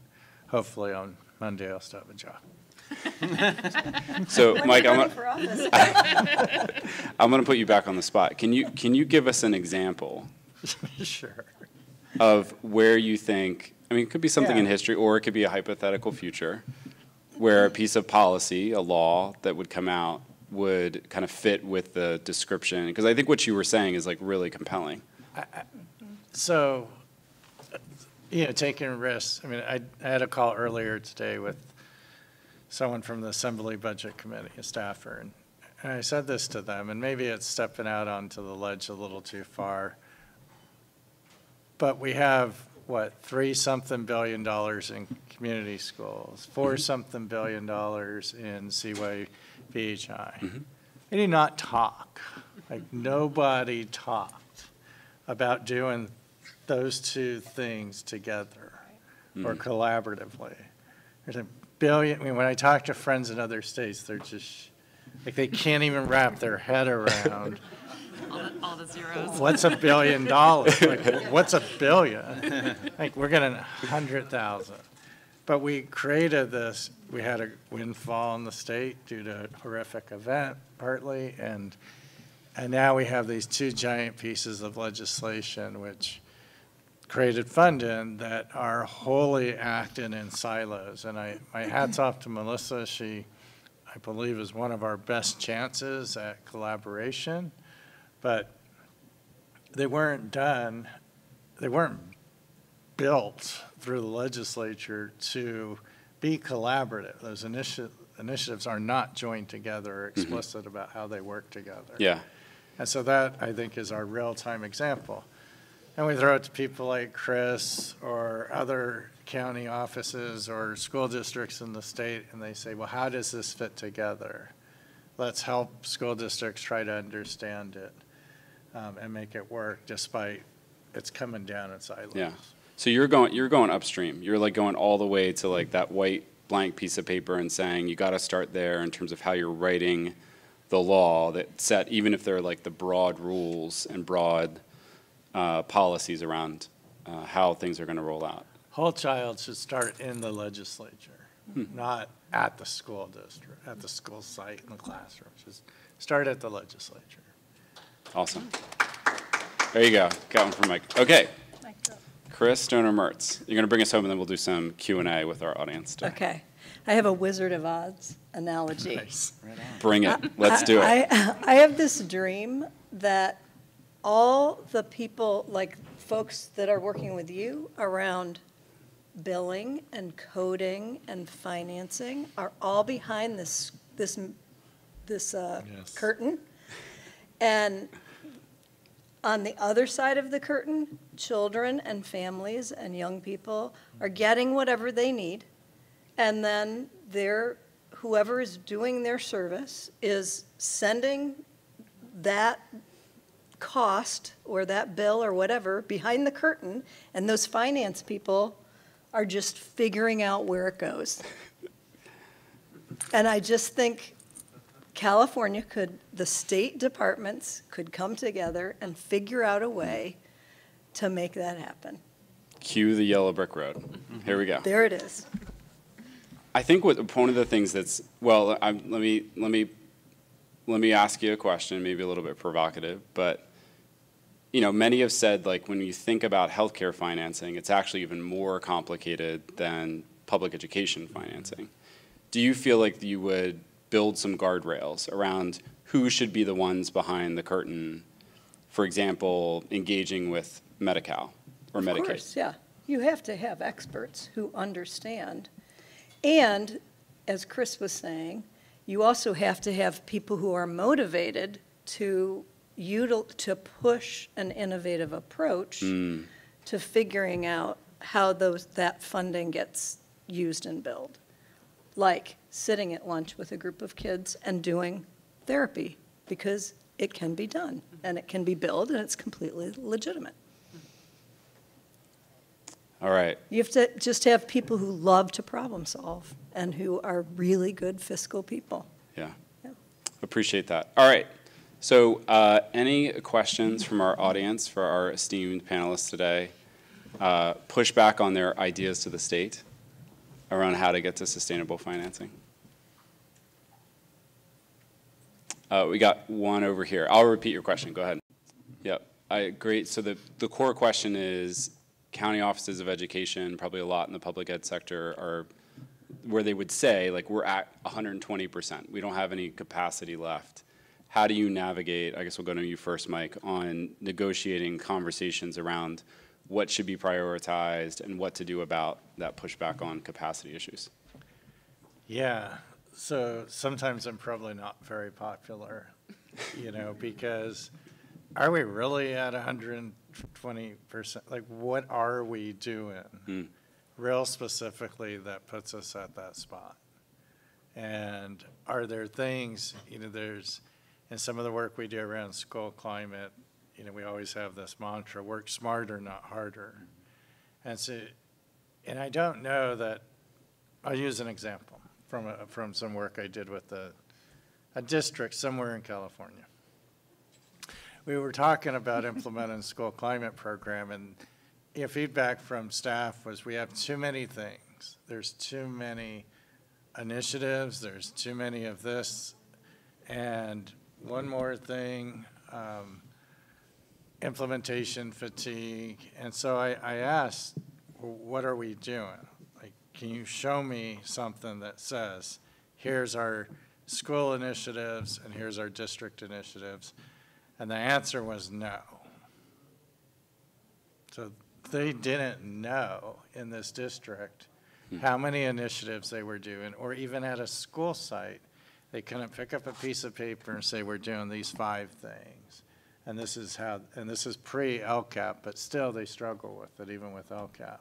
[SPEAKER 2] Hopefully on Monday I'll still have a job.
[SPEAKER 1] So, Mike, I'm
[SPEAKER 4] I'm
[SPEAKER 1] going to put you back on the spot. Can you give us an example
[SPEAKER 2] Sure.
[SPEAKER 1] of where you think, it could be something in
[SPEAKER 2] Yeah.
[SPEAKER 1] history or it could be a hypothetical future, where a piece of policy, a law that would come out would kind of fit with the description? Because I think what you were saying is like really compelling.
[SPEAKER 2] So, taking risks. I had a call earlier today with someone from the Assembly Budget Committee, a staffer, and I said this to them, and maybe it's stepping out onto the ledge a little too far, but we have, $3-something billion in community schools, $4-something billion in CYBHI. They did not talk. Nobody talked about doing those two things together or collaboratively. There's $1 billion. When I talk to friends in other states, they're just they can't even wrap their head around
[SPEAKER 3] All the zeros.
[SPEAKER 2] what's $1 billion. What's $1 billion? We're getting 100,000. But we created this. We had a windfall in the state due to a horrific event, partly, and now we have these two giant pieces of legislation which created funding that are wholly acting in silos. And my hat's off to Melissa. She, I believe, is one of our best chances at collaboration. but they weren't done, they weren't built through the legislature to be collaborative. Those initiatives are not joined together or explicit about how they work together.
[SPEAKER 1] Yeah.
[SPEAKER 2] And so that, I think, is our real-time example. And we throw it to people like Chris or other county offices or school districts in the state, and they say, well, how does this fit together? Let's help school districts try to understand it and make it work, despite it's coming down in silos.
[SPEAKER 1] Yeah. So you're going upstream. You're like going all the way to like that white blank piece of paper and saying you got to start there in terms of how you're writing the law that set, even if they're like the broad rules and broad policies around how things are going to roll out.
[SPEAKER 2] Whole child should start in the legislature, not at the school district, at the school site in the classroom. Just start at the legislature.
[SPEAKER 1] Awesome. There you go. Got one from Mike. Okay. Chris, Stoner-Mertz. You're going to bring us home, and then we'll do some Q&A with our audience today.
[SPEAKER 4] Okay. I have a Wizard of Oz analogy.
[SPEAKER 2] Nice.
[SPEAKER 1] Bring it. Let's do it.
[SPEAKER 4] I have this dream that all the people, like folks that are working with you around billing and coding and financing, are all behind this curtain. And on the other side of the curtain, children and families and young people are getting whatever they need. And then whoever is doing their service is sending that cost or that bill or whatever behind the curtain, and those finance people are just figuring out where it goes. And I just think California the state departments could come together and figure out a way to make that happen.
[SPEAKER 1] Cue the yellow brick road. Here we go.
[SPEAKER 4] There it is.
[SPEAKER 1] I think one of the things that's, well, let me ask you a question, maybe a little bit provocative, but many have said, like, when you think about healthcare financing, it's actually even more complicated than public education financing. Do you feel like you would build some guardrails around who should be the ones behind the curtain, for example, engaging with Medi-Cal or Medicaid?
[SPEAKER 4] Of course, yeah. You have to have experts who understand. And, as Chris was saying, you also have to have people who are motivated to push an innovative approach to figuring out how that funding gets used and billed. Like sitting at lunch with a group of kids and doing therapy, because it can be done, and it can be billed, and it's completely legitimate.
[SPEAKER 1] All right.
[SPEAKER 4] You have to just have people who love to problem solve and who are really good fiscal people.
[SPEAKER 1] Yeah.
[SPEAKER 4] Yeah.
[SPEAKER 1] Appreciate that. All right. So any questions from our audience for our esteemed panelists today? Push back on their ideas to the state around how to get to sustainable financing. We got one over here. I'll repeat your question. Go ahead. Yep. I agree. So the core question is, county offices of education, probably a lot in the public ed sector, are where they would say, like, we're at 120%. We don't have any capacity left. How do you navigate, I guess we'll go to you first, Mike, on negotiating conversations around what should be prioritized and what to do about that pushback on capacity issues?
[SPEAKER 2] Yeah, so sometimes I'm probably not very popular, because are we really at 120%? Like, what are we doing real specifically that puts us at that spot? And are there things, there's, in some of the work we do around school climate, we always have this mantra, work smarter, not harder. And so, and I don't know that, I'll use an example from some work I did with a district somewhere in California. We were talking about implementing a school climate program, and feedback from staff was we have too many things. There's too many initiatives, there's too many of this, and one more thing, implementation fatigue. And so I asked, well, what are we doing? Like, can you show me something that says, here's our school initiatives and here's our district initiatives? And the answer was no. So they didn't know in this district how many initiatives they were doing, or even at a school site, they couldn't pick up a piece of paper and say, we're doing these 5 things. And this is pre-LCAP, but still they struggle with it, even with LCAP.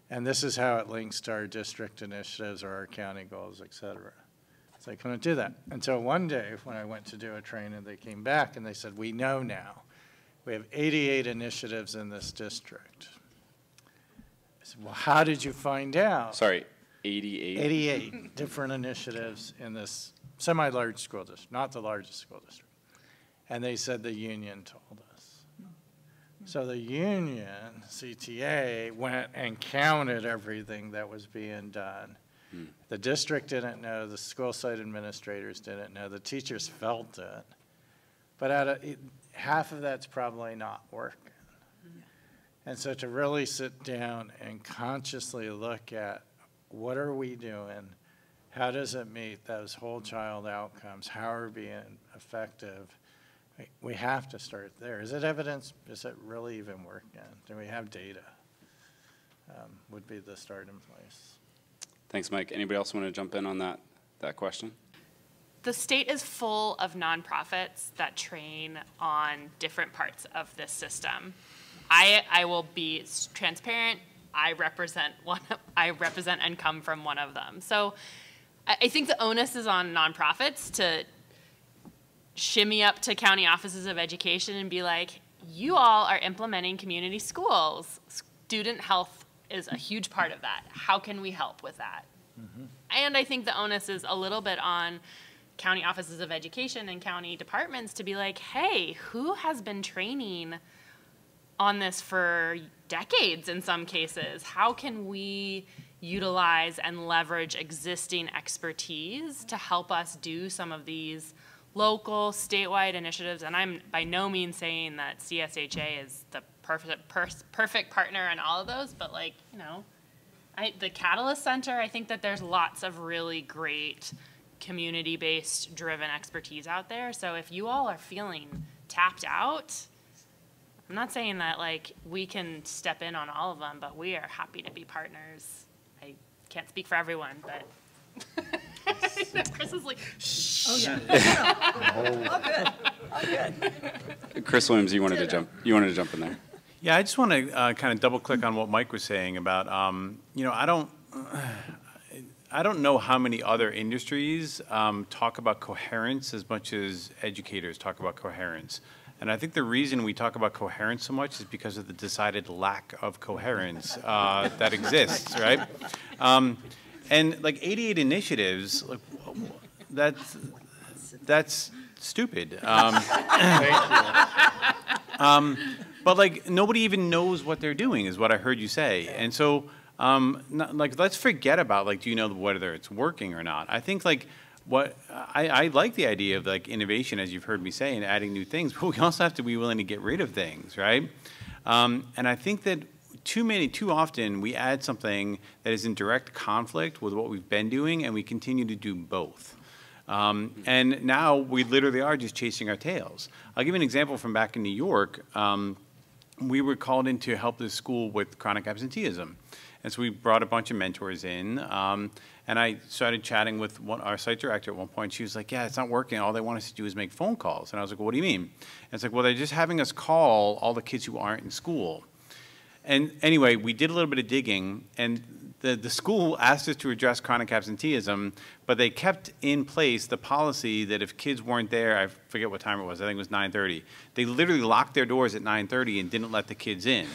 [SPEAKER 2] And this is how it links to our district initiatives or our county goals, et cetera. So I couldn't do that. Until one day when I went to do a training, they came back and they said, we know now. We have 88 initiatives in this district. I said, well, how did you find out?
[SPEAKER 1] Sorry, 88?
[SPEAKER 2] 88 different initiatives in this semi-large school district, not the largest school district. And they said the union told us. So the union, CTA, went and counted everything that was being done. The district didn't know, the school site administrators didn't know, the teachers felt it. But half of that's probably not working. And so to really sit down and consciously look at what are we doing, how does it meet those whole child outcomes, how are we being effective, we have to start there. Is it evidence? Is it really even working? Do we have data? Would be the starting place.
[SPEAKER 1] Thanks, Mike. Anybody else want to jump in on that question?
[SPEAKER 3] The state is full of nonprofits that train on different parts of this system. I will be transparent. I represent and come from one of them. So I think the onus is on nonprofits to shimmy up to county offices of education and be like, you all are implementing community schools. Student health is a huge part of that. How can we help with that? And I think the onus is a little bit on county offices of education and county departments to be like, hey, who has been training on this for decades in some cases? How can we utilize and leverage existing expertise to help us do some of these local, statewide initiatives? And I'm by no means saying that CSHA is the perfect partner in all of those, but like, you know, the Catalyst Center, I think that there's lots of really great community-based driven expertise out there. So if you all are feeling tapped out, I'm not saying that like we can step in on all of them, but we are happy to be partners. I can't speak for everyone, but Chris is like, shh.
[SPEAKER 4] Oh, yeah. All good. All good.
[SPEAKER 1] Chris Williams, you wanted to jump in there.
[SPEAKER 5] Yeah, I just want to kind of double click on what Mike was saying about, you know, I don't know how many other industries talk about coherence as much as educators talk about coherence. And I think the reason we talk about coherence so much is because of the decided lack of coherence that exists, right? And like 88 initiatives, like, that's stupid. But like nobody even knows what they're doing is what I heard you say. And so like let's forget about like, do you know whether it's working or not? I think like what I like the idea of like innovation, as you've heard me say, and adding new things, but we also have to be willing to get rid of things, right? And I think that too often we add something that is in direct conflict with what we've been doing, and we continue to do both. And now we literally are just chasing our tails. I'll give you an example from back in New York. We were called in to help this school with chronic absenteeism. And so we brought a bunch of mentors in, and I started chatting with our site director at one point. She was like, yeah, it's not working. All they want us to do is make phone calls. And I was like, well, what do you mean? And it's like, well, they're just having us call all the kids who aren't in school. And anyway, we did a little bit of digging, and the school asked us to address chronic absenteeism, but they kept in place the policy that if kids weren't there, I forget what time it was, I think it was 9:30, they literally locked their doors at 9:30 and didn't let the kids in.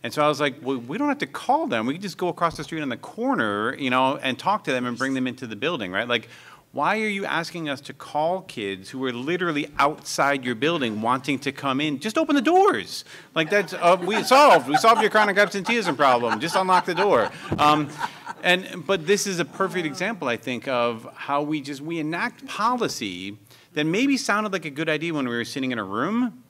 [SPEAKER 5] And so I was like, well, we don't have to call them. We can just go across the street on the corner, you know, and talk to them and bring them into the building, right? Like, why are you asking us to call kids who are literally outside your building wanting to come in? Just open the doors. Like that's, we solved your chronic absenteeism problem. Just unlock the door. But this is a perfect example, I think, of how we enact policy that maybe sounded like a good idea when we were sitting in a room,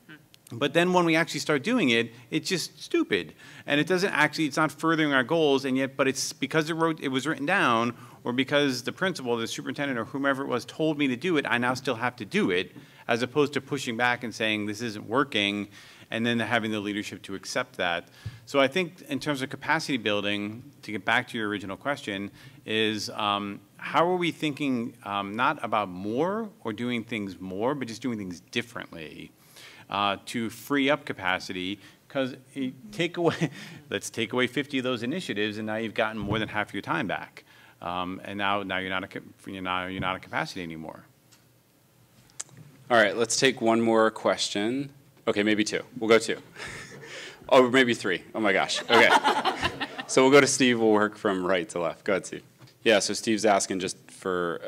[SPEAKER 5] but then when we actually start doing it, it's just stupid. And it's not furthering our goals, and yet, but it's because it was written down, or because the principal, the superintendent, or whomever it was told me to do it, I now still have to do it, as opposed to pushing back and saying this isn't working, and then having the leadership to accept that. So I think in terms of capacity building, to get back to your original question, is how are we thinking not about more or doing things more, but just doing things differently to free up capacity? Because let's take away 50 of those initiatives, and now you've gotten more than half your time back, and now you're not at capacity anymore.
[SPEAKER 1] All right, let's take one more question. Okay, maybe two. We'll go two. Oh, maybe three. Oh my gosh. Okay. So we'll go to Steve. We'll work from right to left. Go ahead, Steve. Yeah. So Steve's asking just for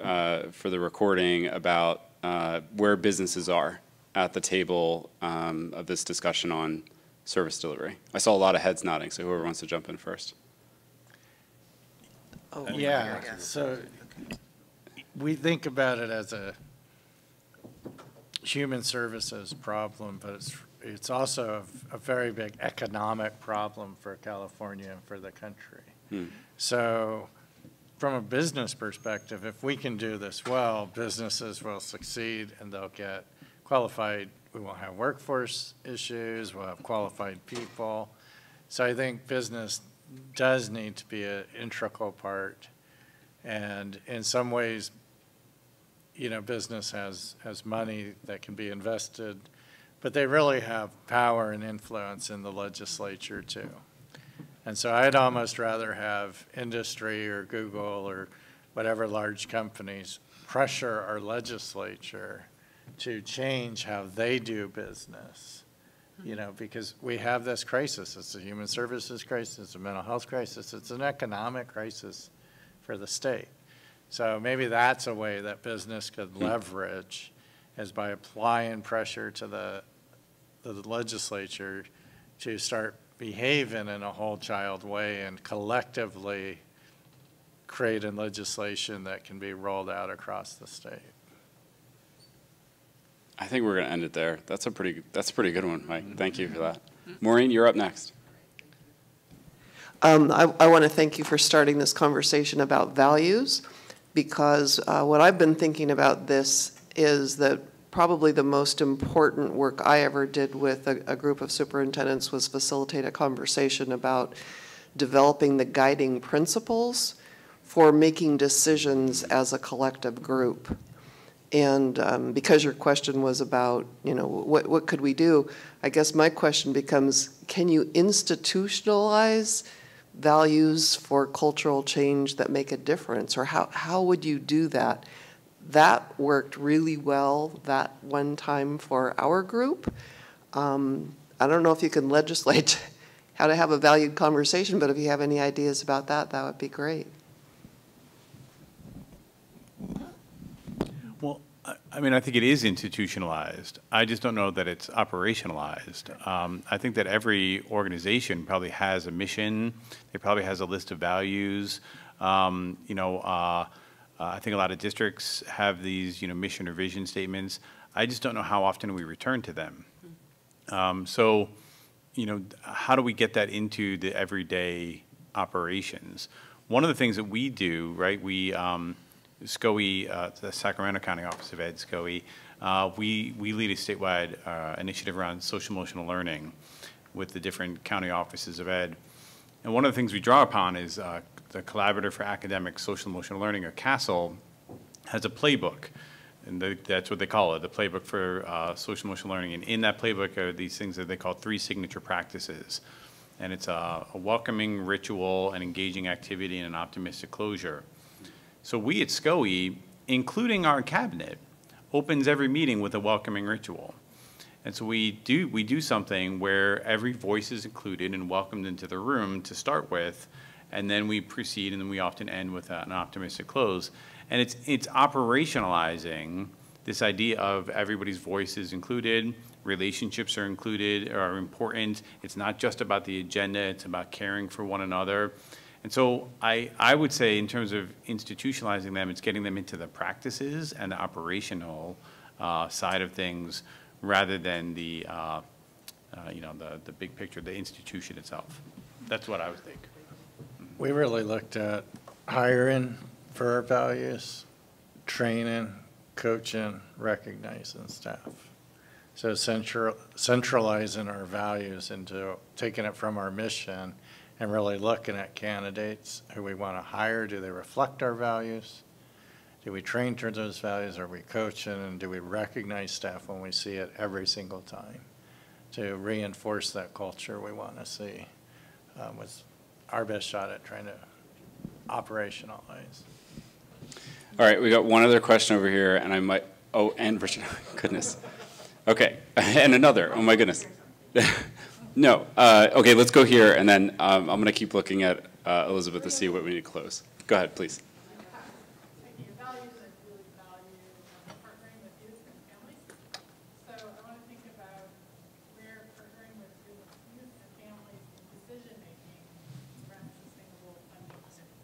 [SPEAKER 1] the recording about where businesses are at the table of this discussion on service delivery. I saw a lot of heads nodding, so whoever wants to jump in first.
[SPEAKER 4] Oh,
[SPEAKER 2] Yeah, so we think about it as a human services problem, but it's also a very big economic problem for California and for the country. So from a business perspective, if we can do this well, businesses will succeed and they'll get qualified. We won't have workforce issues, we'll have qualified people. So I think business does need to be an integral part. And in some ways, you know, business has money that can be invested, but they really have power and influence in the legislature too. And so I'd almost rather have industry or Google or whatever large companies pressure our legislature to change how they do business, you know, because we have this crisis. It's a human services crisis, it's a mental health crisis, it's an economic crisis for the state. So maybe that's a way that business could leverage, is by applying pressure to the legislature to start behaving in a whole child way and collectively creating legislation that can be rolled out across the state.
[SPEAKER 1] I think we're going to end it there. That's a pretty good one, Mike. Thank you for that. Maureen, you're up next.
[SPEAKER 9] I want to thank you for starting this conversation about values, because what I've been thinking about this is that probably the most important work I ever did with a group of superintendents was facilitate a conversation about developing the guiding principles for making decisions as a collective group. And because your question was about, you know, what could we do, I guess my question becomes, can you institutionalize values for cultural change that make a difference? Or how would you do that? That worked really well that one time for our group. I don't know if you can legislate how to have a valued conversation, but if you have any ideas about that, that would be great.
[SPEAKER 5] Well, I mean, I think it is institutionalized. I just don't know that it's operationalized. I think that every organization probably has a mission. It probably has a list of values. I think a lot of districts have these, mission or vision statements. I just don't know how often we return to them. How do we get that into the everyday operations? One of the things that we do, right, SCOE, the Sacramento County Office of Ed, SCOE, we lead a statewide initiative around social emotional learning with the different county offices of Ed. And one of the things we draw upon is the Collaborative for Academic Social Emotional Learning, or CASEL, has a playbook. And that's what they call it, the playbook for social emotional learning. And in that playbook are these things that they call 3 signature practices. And it's a welcoming ritual, an engaging activity, and an optimistic closure. So we at SCOE, including our cabinet, opens every meeting with a welcoming ritual. And so we do something where every voice is included and welcomed into the room to start with, and then we proceed, and then we often end with an optimistic close. And it's operationalizing this idea of everybody's voice is included, relationships are included, are important. It's not just about the agenda, it's about caring for one another. And so I would say, in terms of institutionalizing them, it's getting them into the practices and the operational side of things, rather than the big picture, the institution itself. That's what I would think.
[SPEAKER 2] We really looked at hiring for our values, training, coaching, recognizing staff. So centralizing our values into taking it from our mission and really looking at candidates who we want to hire. Do they reflect our values? Do we train towards those values? Are we coaching? And do we recognize staff when we see it every single time to reinforce that culture we want to see? Was our best shot at trying to operationalize.
[SPEAKER 1] All right, we got one other question over here, and I might, oh, and Richard, goodness. Okay, and another, oh my goodness. No, okay, let's go here, and then I'm going to keep looking at Elizabeth to see what we need to close. Go ahead, please.
[SPEAKER 6] Taking your values, I really value partnering with youth and families. So I want to think about where partnering with youth and families in decision-making around sustainable funding decisions.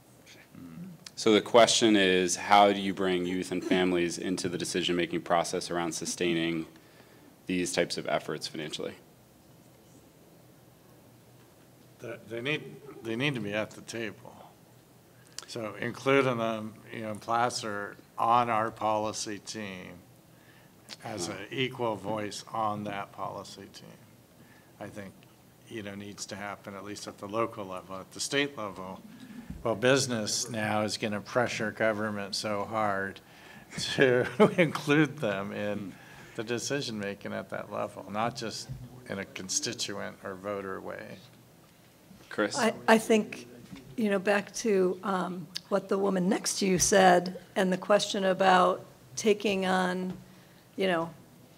[SPEAKER 1] So the question is, how do you bring youth and families into the decision-making process around sustaining these types of efforts financially?
[SPEAKER 2] They need to be at the table. So including them, Placer on our policy team as an equal voice on that policy team, I think, needs to happen at least at the local level. At the state level, well, business now is going to pressure government so hard to include them in the decision-making at that level, not just in a constituent or voter way.
[SPEAKER 1] Chris?
[SPEAKER 4] I think, back to what the woman next to you said, and the question about taking on,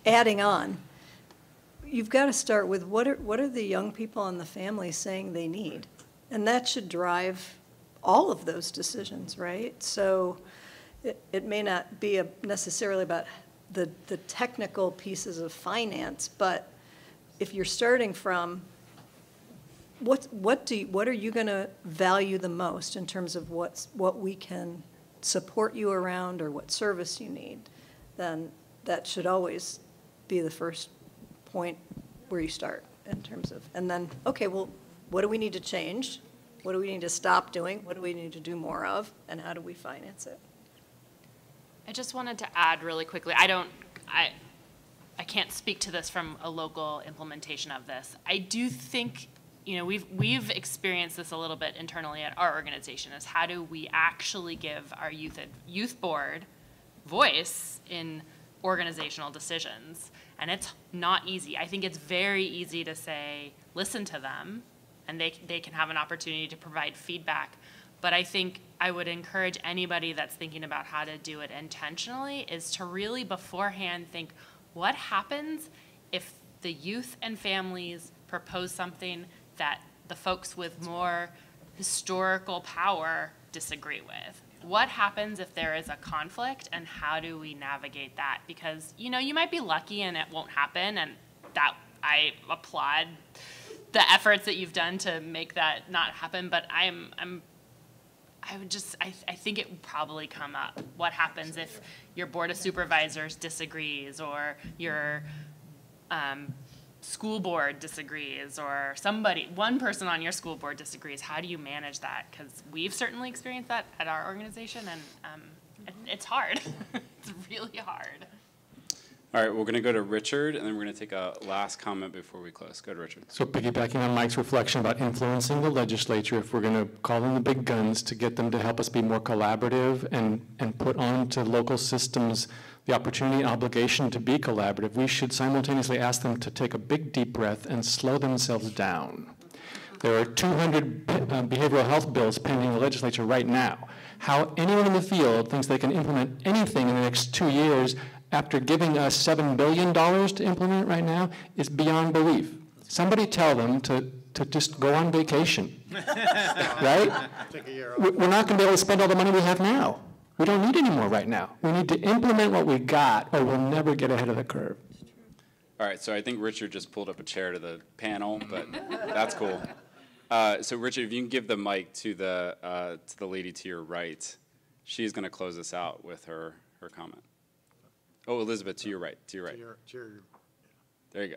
[SPEAKER 4] adding on, you've got to start with what are the young people and the families saying they need? And that should drive all of those decisions, right? So it may not be necessarily about the technical pieces of finance, but if you're starting from what are you going to value the most in terms of what we can support you around or what service you need, then that should always be the first point where you start in terms of, and then, okay, well, what do we need to change? What do we need to stop doing? What do we need to do more of? And how do we finance it?
[SPEAKER 3] I just wanted to add really quickly, I can't speak to this from a local implementation of this. I do think, we've experienced this a little bit internally at our organization, is how do we actually give our youth board voice in organizational decisions? And it's not easy. I think it's very easy to say, listen to them, and they can have an opportunity to provide feedback. But I think I would encourage anybody that's thinking about how to do it intentionally is to really beforehand think, what happens if the youth and families propose something that the folks with more historical power disagree with? What happens if there is a conflict, and how do we navigate that? Because, you might be lucky and it won't happen, and that I applaud the efforts that you've done to make that not happen, but I think it would probably come up. What happens if your board of supervisors disagrees, or your school board disagrees, or one person on your school board disagrees? How do you manage that? Because we've certainly experienced that at our organization, and it's hard. It's really hard.
[SPEAKER 1] All right, we're going to go to Richard, and then we're going to take a last comment before we close. Go to Richard.
[SPEAKER 10] So piggybacking on Mike's reflection about influencing the legislature, if we're going to call in the big guns to get them to help us be more collaborative and put on to local systems the opportunity and obligation to be collaborative, we should simultaneously ask them to take a big deep breath and slow themselves down. There are 200 behavioral health bills pending in the legislature right now. How anyone in the field thinks they can implement anything in the next 2 years after giving us $7 billion to implement right now is beyond belief. Somebody tell them to just go on vacation, right?
[SPEAKER 2] Take a year off.
[SPEAKER 10] We're not going to be able to spend all the money we have now. We don't need any more right now. We need to implement what we got, or we'll never get ahead of the curve.
[SPEAKER 1] All right, so I think Richard just pulled up a chair to the panel, but that's cool. So Richard, if you can give the mic to the lady to your right, she's going to close us out with her comment. Oh, Elizabeth, to your right, to your right. There you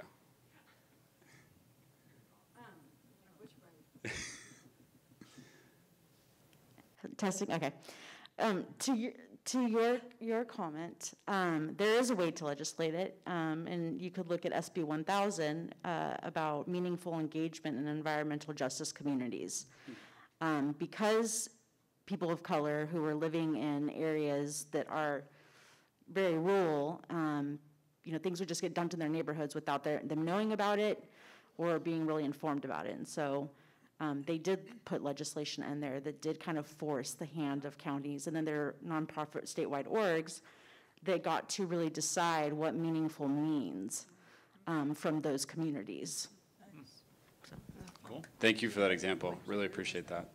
[SPEAKER 1] go.
[SPEAKER 11] Testing, okay. To your comment, there is a way to legislate it, and you could look at SB 1000 about meaningful engagement in environmental justice communities. Because people of color who are living in areas that are very rural, things would just get dumped in their neighborhoods without them knowing about it or being really informed about it. And so they did put legislation in there that did kind of force the hand of counties, and then there are nonprofit statewide orgs that got to really decide what meaningful means from those communities.
[SPEAKER 1] Cool. Thank you for that example. Really appreciate that.